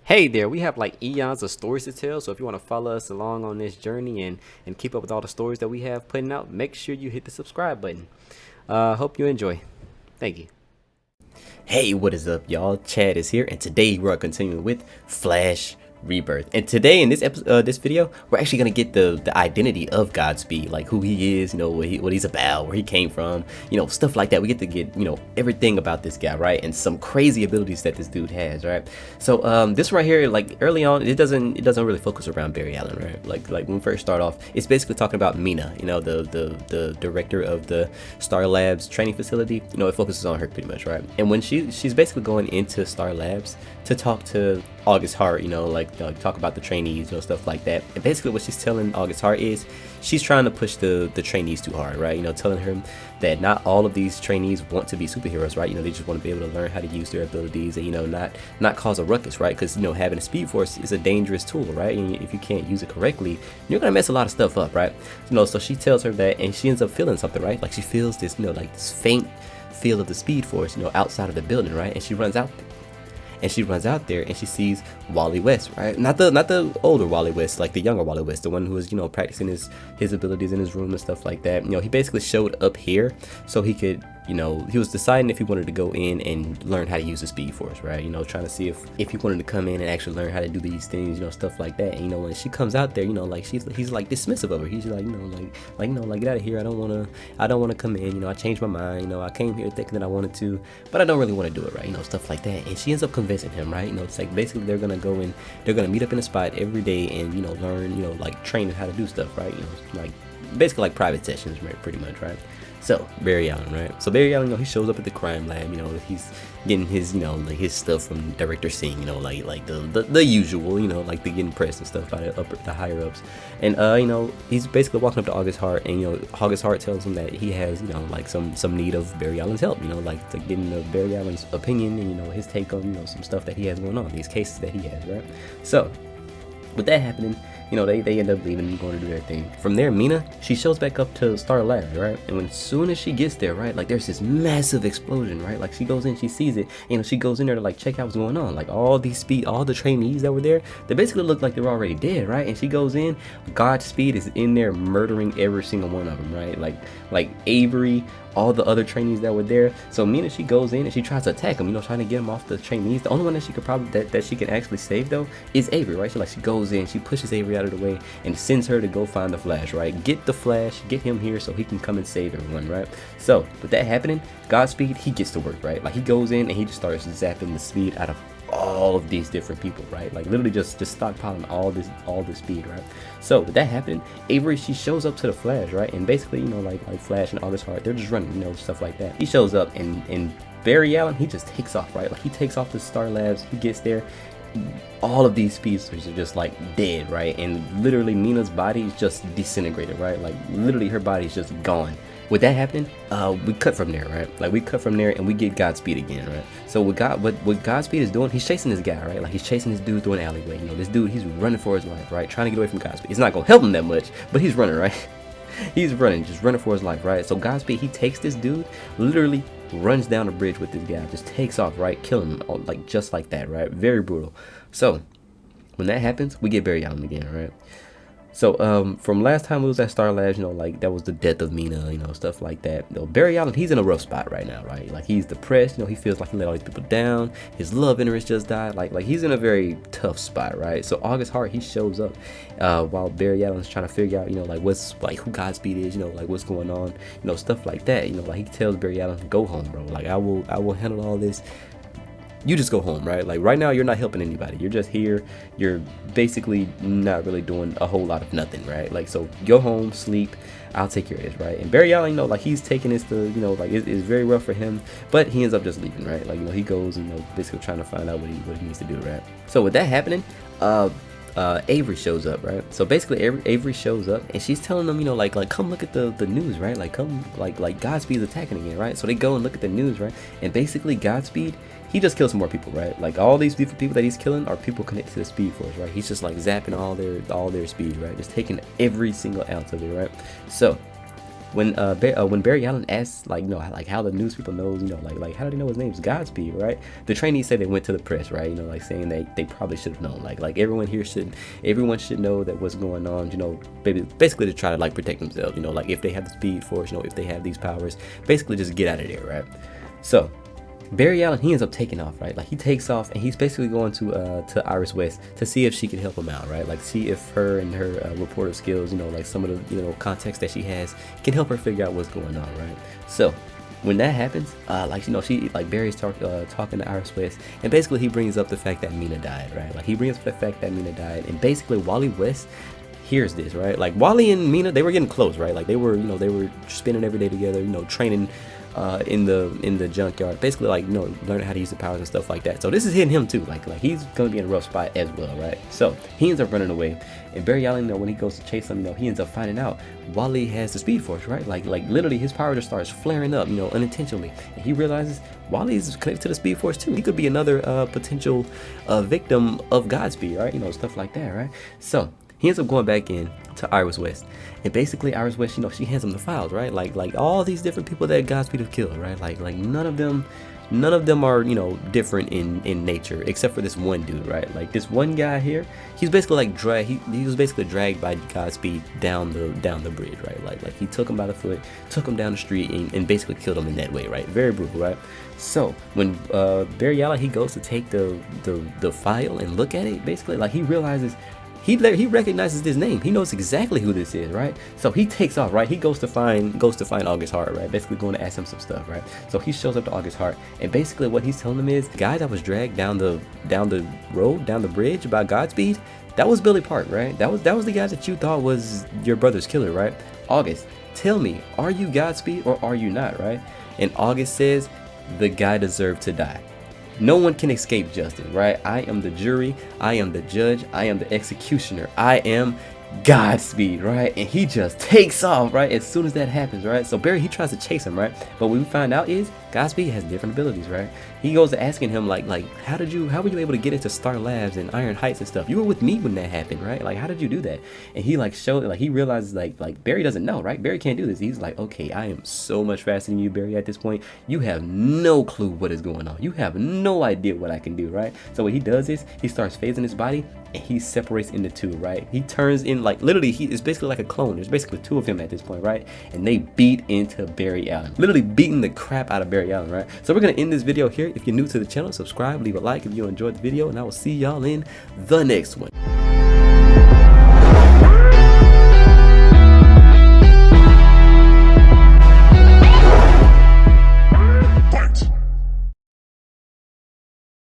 Hey there, we have like eons of stories to tell, so if you want to follow us along on this journey and keep up with all the stories that we have putting out, make sure you hit the subscribe button. Hope you enjoy. Thank you. Hey, what is up, y'all? Chad is here, and today we're continuing with Flash Rebirth. And today in this episode, this video, we're actually gonna get the identity of Godspeed, like who he is, what he's about, where he came from, stuff like that. We get to get everything about this guy, right? And some crazy abilities that this dude has, right? So this right here, like early on, it doesn't really focus around Barry Allen, right? Like when we first start off, it's basically talking about Mina, the director of the Star Labs training facility. It focuses on her pretty much, right? And when she's basically going into Star Labs to talk to August Hart, talk about the trainees, stuff like that. And basically what she's telling August Hart is she's trying to push the trainees too hard, right? Telling her that not all of these trainees want to be superheroes, right? They just want to be able to learn how to use their abilities and not cause a ruckus, right? Because having a speed force is a dangerous tool, right? And if you can't use it correctly, you're gonna mess a lot of stuff up, right? So she tells her that, and she ends up feeling something, right? Like she feels this like this faint feel of the speed force outside of the building, right? And she runs out there and she sees Wally West, right? Not the older Wally West, like the younger Wally West, the one who was practicing his abilities in his room and stuff like that. He basically showed up here so he could, he was deciding if he wanted to go in and learn how to use the speed force, right? Trying to see if he wanted to come in and actually learn how to do these things, stuff like that. And, when she comes out there, like he's like dismissive of her. He's like, get out of here. I don't wanna come in. I changed my mind. I came here thinking that I wanted to, but I don't really want to do it, right? Stuff like that. And she ends up convincing him, right? It's like basically they're gonna go in, they're gonna meet up in a spot every day and learn, like training how to do stuff, right? Like basically like private sessions, right? Pretty much, right? So Barry Allen, right? So Barry Allen, he shows up at the crime lab. He's getting his, like his stuff from Director Singh. Like the usual. Like the getting pressed and stuff by the higher ups. And he's basically walking up to August Hart, and August Hart tells him that he has, like some need of Barry Allen's help. Like to getting Barry Allen's opinion and his take on some stuff that he has going on, these cases that he has, right? So with that happening, they end up leaving and going to do their thing. From there, Mina, she shows back up to Star Labs, right? And as soon as she gets there, right, like there's this massive explosion, right? Like she goes in, she sees it, she goes in there to like check out what's going on. Like all the trainees that were there, they basically look like they're already dead, right? And she goes in, Godspeed is in there murdering every single one of them, right? Like Avery, all the other trainees that were there. So Mina, she goes in and she tries to attack them, trying to get them off the trainees. The only one that she could probably that she can actually save though is Avery, right? So like she goes in, she pushes Avery out of the way and sends her to go find the Flash, right? Get the Flash, get him here so he can come and save everyone, right? So with that happening, Godspeed, he gets to work, right? Like he goes in and he just starts zapping the speed out of all of these different people, right? Like literally just stockpiling all this speed, right? So with that happening, Avery, she shows up to the Flash, right? And basically, like Flash and August Hart, they're just running, stuff like that. He shows up and Barry Allen, he just takes off, right? Like he takes off to Star Labs, he gets there. All of these speedsters are just like dead, right? And literally Mina's body is just disintegrated, right? Like literally her body is just gone. With that happening, we cut from there, right? Like we cut from there and we get Godspeed again, right? So what Godspeed is doing, he's chasing this guy, right? Like he's chasing this dude through an alleyway. This dude, he's running for his life, right? Trying to get away from Godspeed. It's not gonna help him that much, but he's running, right? He's running, just running for his life, right? So Godspeed, he takes this dude, literally runs down the bridge with this guy, just takes off, right? Killing him, like just like that, right? Very brutal. So when that happens, we get Barry Allen again, right? So from last time we was at Star Labs, like that was the death of Mina, stuff like that. Barry Allen, he's in a rough spot right now, right? Like he's depressed, he feels like he let all these people down. His love interest just died. Like he's in a very tough spot, right? So August Hart, he shows up while Barry Allen's trying to figure out, like what's like who Godspeed is, like what's going on, stuff like that. Like he tells Barry Allen, go home, bro. Like I will handle all this. You just go home, right? Like right now you're not helping anybody. You're just here. You're basically not really doing a whole lot of nothing, right? Like so go home, sleep. I'll take care of this, right? And Barry Allen, like he's taking this to, like it's very rough for him, but he ends up just leaving, right? Like he goes, basically trying to find out what he needs to do, right? So with that happening, Avery shows up, right? So basically Avery shows up and she's telling them, like come look at the news, right? Like come like Godspeed's attacking again, right? So they go and look at the news, right? And basically Godspeed, he just kills some more people, right? Like all these different people that he's killing are people connected to the speed force, right? He's just like zapping all their speed, right? Just taking every single ounce of it, right? So when Barry Allen asks, like, you know, like how the news people knows, you know, like how do they know his name's Godspeed, right? The trainees say they went to the press, right? You know, like saying they probably should have known, like everyone should know that what's going on, you know, basically to try to like protect themselves, you know, like if they have the speed force, you know, if they have these powers, basically just get out of there, right? So Barry Allen, he ends up taking off, right? Like he takes off and he's basically going to Iris West to see if she can help him out, right? Like see if her and her reporter skills, you know, like some of the, you know, context that she has can help her figure out what's going on, right? So when that happens, like, you know, Barry's talking to Iris West, and basically he brings up the fact that Mina died, right? Like he brings up the fact that Mina died, and basically Wally West hears this, right? Like Wally and Mina, they were getting close, right? Like they were, you know, they were spending every day together, you know, training in the junkyard, basically, like, you know, learning how to use the powers and stuff like that. So this is hitting him too, like he's gonna be in a rough spot as well, right? So he ends up running away, and Barry Allen, you know, when he goes to chase him, you know, he ends up finding out Wally has the speed force, right? Like literally his power just starts flaring up, you know, unintentionally, and he realizes Wally's connected to the speed force too. He could be another potential victim of Godspeed, right? You know, stuff like that, right? So he ends up going back in to Iris West, and basically Iris West, you know, she hands him the files, right? Like all these different people that Godspeed have killed, right? Like none of them are, you know, different in nature, except for this one dude, right? Like this one guy here, he's basically like he was basically dragged by Godspeed down the bridge, right? Like he took him by the foot, took him down the street, and basically killed him in that way, right? Very brutal, right? So when Barry Allen, he goes to take the file and look at it, basically, like he realizes he recognizes this name. He knows exactly who this is, right? So he takes off, right? He goes to find August Hart, right? Basically going to ask him some stuff, right? So he shows up to August Hart, and basically what he's telling him is the guy that was dragged down the bridge by Godspeed, that was Billy Park, right? That was the guy that you thought was your brother's killer, right? August, tell me, are you Godspeed or are you not, right? And August says the guy deserved to die. No one can escape justice, right? I am the jury, I am the judge, I am the executioner, I am Godspeed, right? And he just takes off, right? As soon as that happens, right? So Barry, he tries to chase him, right? But what we find out is Godspeed has different abilities, right? He goes to asking him like how were you able to get into Star Labs and Iron Heights and stuff? You were with me when that happened, right? Like how did you do that? And he like showed, like he realizes like Barry doesn't know, right? Barry can't do this. He's like, okay, I am so much faster than you, Barry, at this point. You have no clue what is going on. You have no idea what I can do, right? So what he does is he starts phasing his body, and he separates into two, right? He turns in, like literally he is basically like a clone. There's basically two of him at this point, right? And they beat into Barry Allen, literally beating the crap out of Barry Allen, right? So we're gonna end this video here. If you're new to the channel, subscribe, leave a like if you enjoyed the video, and I will see y'all in the next one.